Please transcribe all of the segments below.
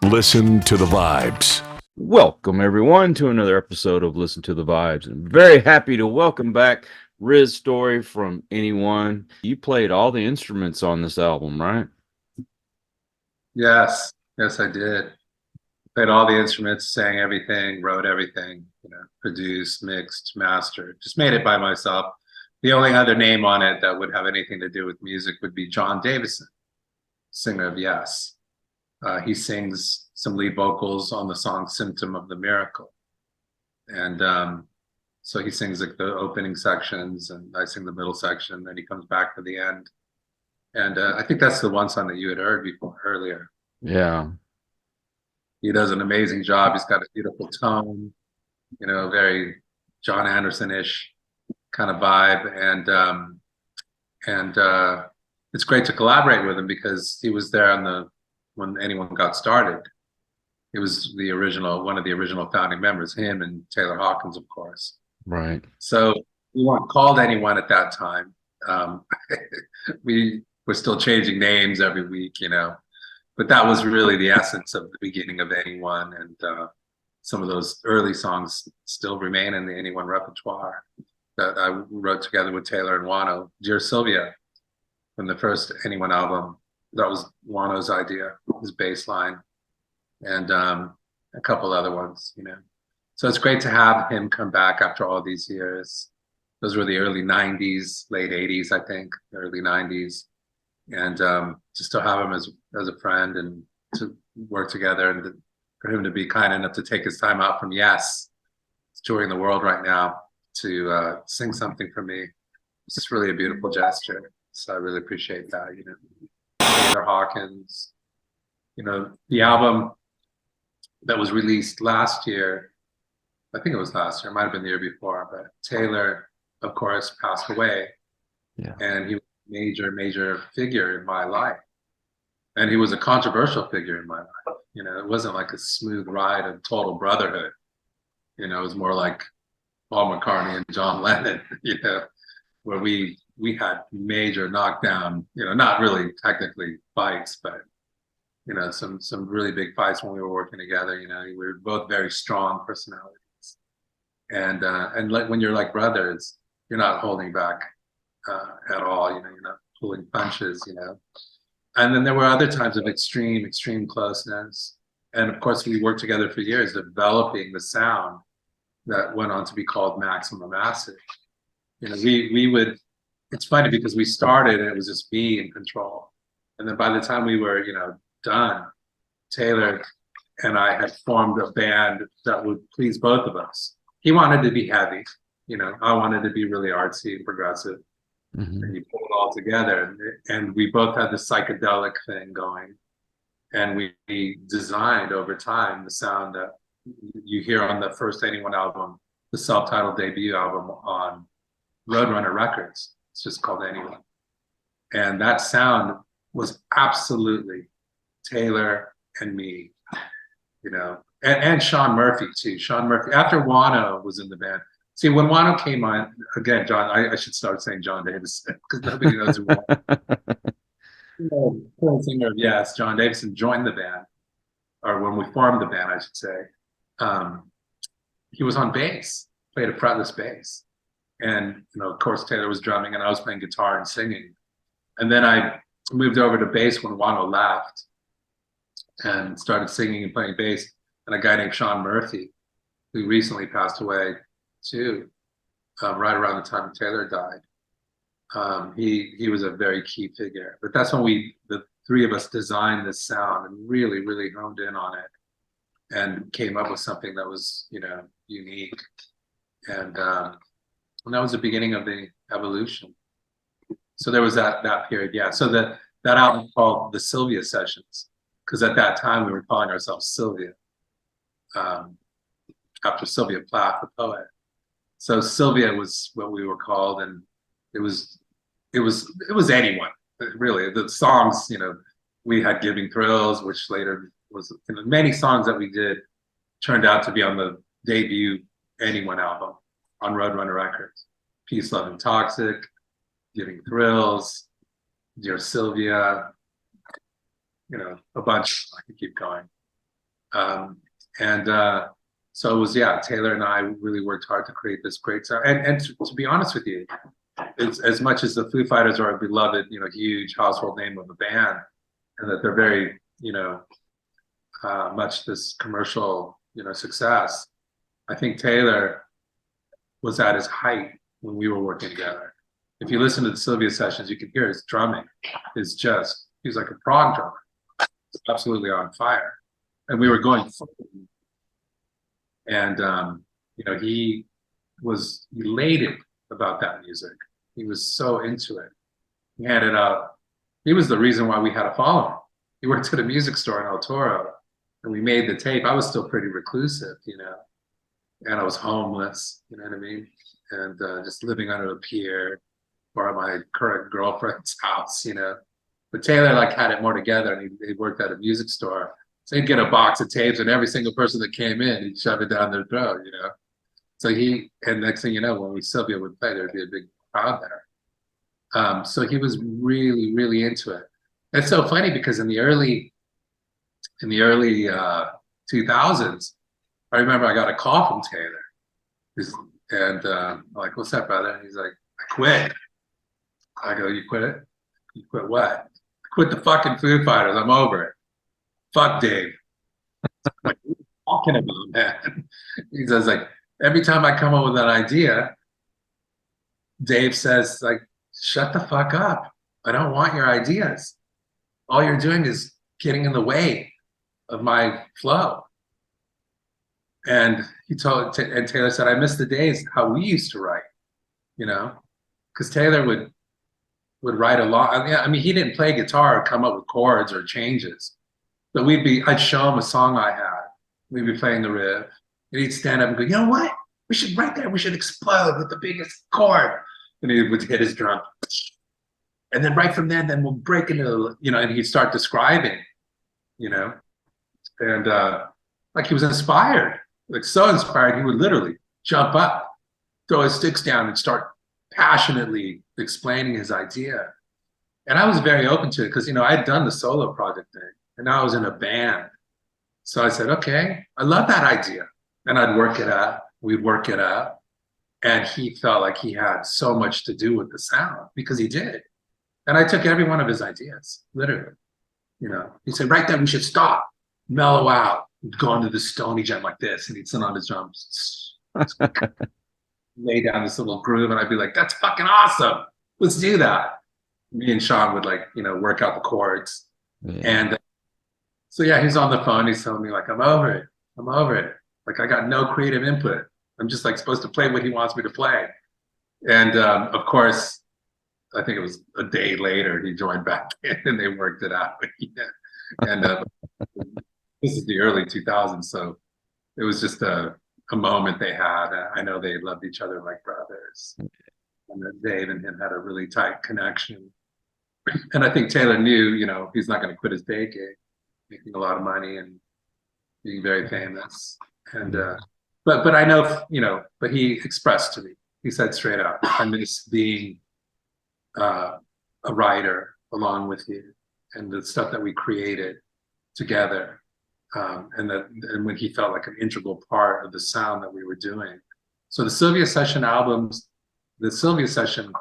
Listen to the Vibes. Welcome, everyone, to another episode of Listen to the Vibes. I'm very happy to welcome back Riz Story from Anyone. You played all the instruments on this album, right? Yes, I did. Played all the instruments, sang everything, wrote everything, produced, mixed, mastered, just made it by myself. The only other name on it that would have anything to do with music would be Jon Davison, singer of Yes. He sings some lead vocals on the song Symptom of the Miracle. And so he sings like the opening sections and I sing the middle section, then he comes back to the end. And I think that's the one song that you had heard before earlier. Yeah. He does an amazing job. He's got a beautiful tone, very John Anderson-ish kind of vibe. And it's great to collaborate with him because he was there when Anyone got started. It was one of the original founding members, him and Taylor Hawkins, of course. Right. So we weren't called Anyone at that time. We were still changing names every week, but that was really the essence of the beginning of Anyone. And some of those early songs still remain in the Anyone repertoire that I wrote together with Taylor and Wano. Dear Sylvia, from the first Anyone album, that was Wano's idea, his bass line, and a couple other ones, So it's great to have him come back after all these years. Those were the early 90s, late 80s, I think, early 90s. And just to have him as a friend and to work together, and for him to be kind enough to take his time out from Yes, he's touring the world right now, to sing something for me. It's just really a beautiful gesture. So I really appreciate that, Taylor Hawkins, the album that was released last year, I think it was last year, it might have been the year before, but Taylor, of course, passed away. Yeah. And he was a major figure in my life. And he was a controversial figure in my life. It wasn't like a smooth ride of total brotherhood. It was more like Paul McCartney and John Lennon, where we had major knockdown, not really technically fights, but some really big fights when we were working together. We were both very strong personalities. And like when you're like brothers, you're not holding back at all, you're not pulling punches, And then there were other times of extreme closeness. And of course, we worked together for years developing the sound that went on to be called Maximum Acid. We would, it's funny because we started and it was just me in control. And then by the time we were, done, Taylor and I had formed a band that would please both of us. He wanted to be heavy, I wanted to be really artsy and progressive. Mm-hmm. And you pull it all together, and we both had this psychedelic thing going, and we designed over time the sound that you hear on the first Anyone album, the self-titled debut album on Roadrunner Records. It's just called Anyone, and that sound was absolutely Taylor and me, and Sean Murphy too. Sean Murphy, after Wano was in the band. See, when Wano came on, again, John, I should start saying Jon Davison because nobody knows who Wano. Current singer of Yes, Jon Davison joined the band, or when we formed the band, I should say. He was on bass, played a fretless bass. And, of course, Taylor was drumming and I was playing guitar and singing. And then I moved over to bass when Wano left and started singing and playing bass. And a guy named Sean Murphy, who recently passed away, too, right around the time Taylor died. He was a very key figure. But that's when the three of us designed this sound and really, really honed in on it and came up with something that was, unique. And that was the beginning of the evolution. So there was that period, yeah. So that album called the Sylvia Sessions, because at that time we were calling ourselves Sylvia, after Sylvia Plath, the poet. So Sylvia was what we were called, and it was Anyone, really. The songs, we had Giving Thrills, which later was, many songs that we did turned out to be on the debut Anyone album on Roadrunner Records. Peace, Love, and Toxic, Giving Thrills, Dear Sylvia, a bunch. I could keep going. So it was, yeah, Taylor and I really worked hard to create this great sound. And to be honest with you, it's, as much as the Foo Fighters are a beloved, huge household name of a band, and that they're very, much this commercial, success, I think Taylor was at his height when we were working together. If you listen to the Sylvia sessions, you can hear his drumming is just, he's like a prog drummer. It's absolutely on fire. And we were going forward. And, he was elated about that music. He was so into it. He had it out. He was the reason why we had a following. He worked at a music store in El Toro, and we made the tape. I was still pretty reclusive, and I was homeless, you know what I mean? And just living under a pier or at my current girlfriend's house, But Taylor had it more together, and he worked at a music store. So he'd get a box of tapes, and every single person that came in, he'd shove it down their throat, So and next thing you know, when Sylvia would play, there'd be a big crowd there. So he was really, really into it. It's so funny because in the early 2000s, I remember I got a call from Taylor, and I'm like, "What's up, brother?" And he's like, "I quit." I go, "You quit it? You quit what?" "I quit the fucking Foo Fighters. I'm over it. Fuck Dave." I'm like, "What are you talking about, man?" He says, every time I come up with an idea, Dave says, "Shut the fuck up. I don't want your ideas. All you're doing is getting in the way of my flow." And and Taylor said, "I miss the days how we used to write, because Taylor would write a lot. I mean, he didn't play guitar or come up with chords or changes, but I'd show him a song I had. We'd be playing the riff, and he'd stand up and go, "You know what? We should write that. We should explode with the biggest chord." And he would hit his drum. And then right from then we'll break into, and he'd start describing, and he was inspired, so inspired, he would literally jump up, throw his sticks down, and start passionately explaining his idea. And I was very open to it because, I had done the solo project thing, and now I was in a band. So I said, "Okay, I love that idea." And I'd work it up, we'd work it up. And he felt like he had so much to do with the sound, because he did. And I took every one of his ideas, literally. He said, "Right there, we should stop, mellow out, go into the Stony Jam like this." And he'd sit on his drums, lay down this little groove, and I'd be like, "That's fucking awesome. Let's do that." Me and Sean would work out the chords. Yeah. And so, yeah, he's on the phone. He's telling me "I'm over it. I'm over it. I got no creative input. I'm just supposed to play what he wants me to play." And of course, I think it was a day later, he joined back in and they worked it out. And this is the early 2000s, so it was just a moment they had. I know they loved each other like brothers. And that Dave and him had a really tight connection. And I think Taylor knew, he's not going to quit his day gig, making a lot of money and being very famous. And but I know, but he expressed to me, he said straight out, "I miss being a writer along with you, and the stuff that we created together." And when he felt like an integral part of the sound that we were doing. So the Sylvia Session albums, the Sylvia Session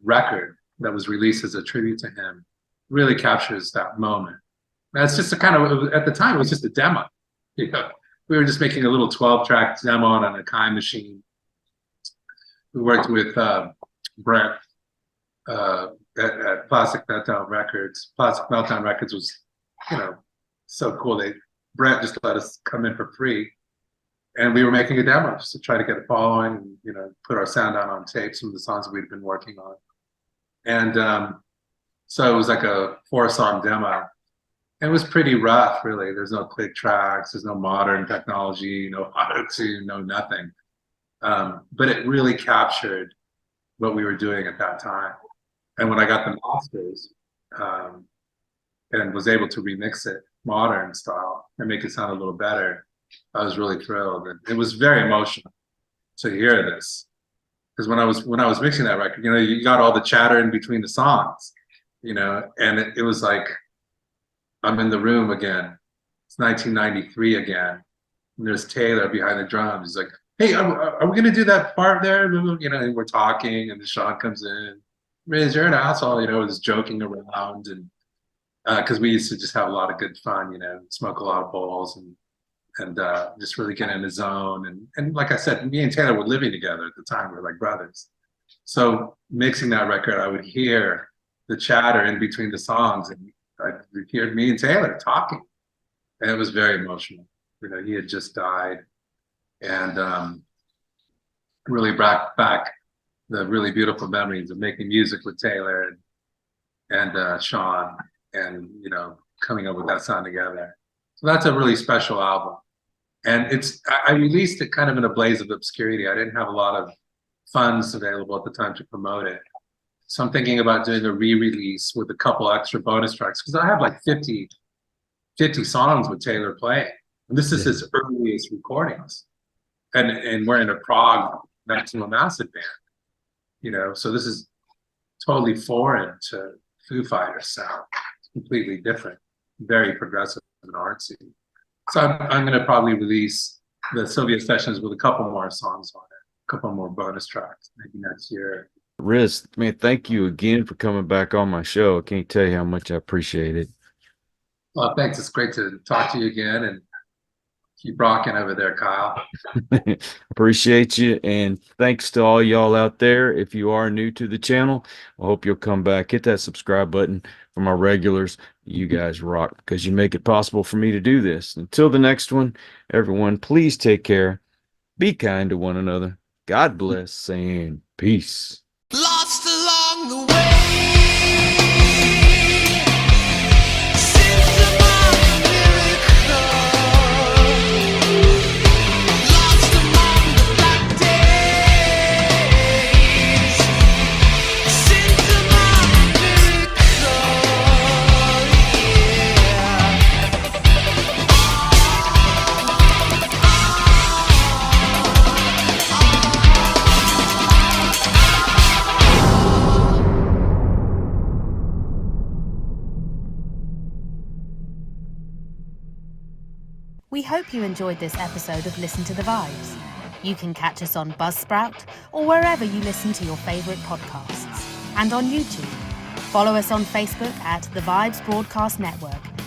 record that was released as a tribute to him really captures that moment. That's just at the time, it was just a demo. We were just making a little 12-track demo on an Akai machine. We worked with Brent at Plastic Meltdown Records. Plastic Meltdown Records was, so cool. Brent just let us come in for free, and we were making a demo just to try to get a following and put our sound out on tape, some of the songs that we'd been working on. And so it was like a 4-song demo. It was pretty rough, really. There's no click tracks, there's no modern technology, no auto-tune, no nothing. But it really captured what we were doing at that time. And when I got the masters and was able to remix it modern style and make it sound a little better, I was really thrilled. And it was very emotional to hear this, because when I was mixing that record, you got all the chatter in between the songs, and it was like I'm in the room again, It's 1993 again. And there's Taylor behind the drums. He's like, hey, are we going to do that part there? You know, and we're talking, and then Sean comes in. Riz, you're an asshole, you know, just joking around. And because we used to just have a lot of good fun, you know, smoke a lot of bowls and just really get in the zone. And like I said, me and Taylor were living together at the time. We were like brothers. So mixing that record, I would hear the chatter in between the songs, and I'd hear me and Taylor talking. And it was very emotional. You know, he had just died, and really brought back the really beautiful memories of making music with Taylor and Sean, and, you know, coming up with that sound together. So that's a really special album. And I released it kind of in a blaze of obscurity. I didn't have a lot of funds available at the time to promote it. So I'm thinking about doing a re-release with a couple extra bonus tracks, because I have like 50 songs with Taylor playing. And this is his earliest recordings. And we're in a Prague Maximum Acid band, you know, so this is totally foreign to Foo Fighters sound. It's completely different, very progressive and artsy. So I'm going to probably release the Sylvia Sessions with a couple more songs on it, a couple more bonus tracks, maybe next year. Riz, man, thank you again for coming back on my show. I can't tell you how much I appreciate it. Well, thanks. It's great to talk to you again, and keep rocking over there, Kyle. Appreciate you, and thanks to all y'all out there. If you are new to the channel, I hope you'll come back. Hit that subscribe button for my regulars. You guys rock, because you make it possible for me to do this. Until the next one, everyone, please take care. Be kind to one another. God bless, and peace. Lost along the way. We hope you enjoyed this episode of Listen to the Vibes. You can catch us on Buzzsprout or wherever you listen to your favorite podcasts, and on YouTube. Follow us on Facebook at The Vibes Broadcast Network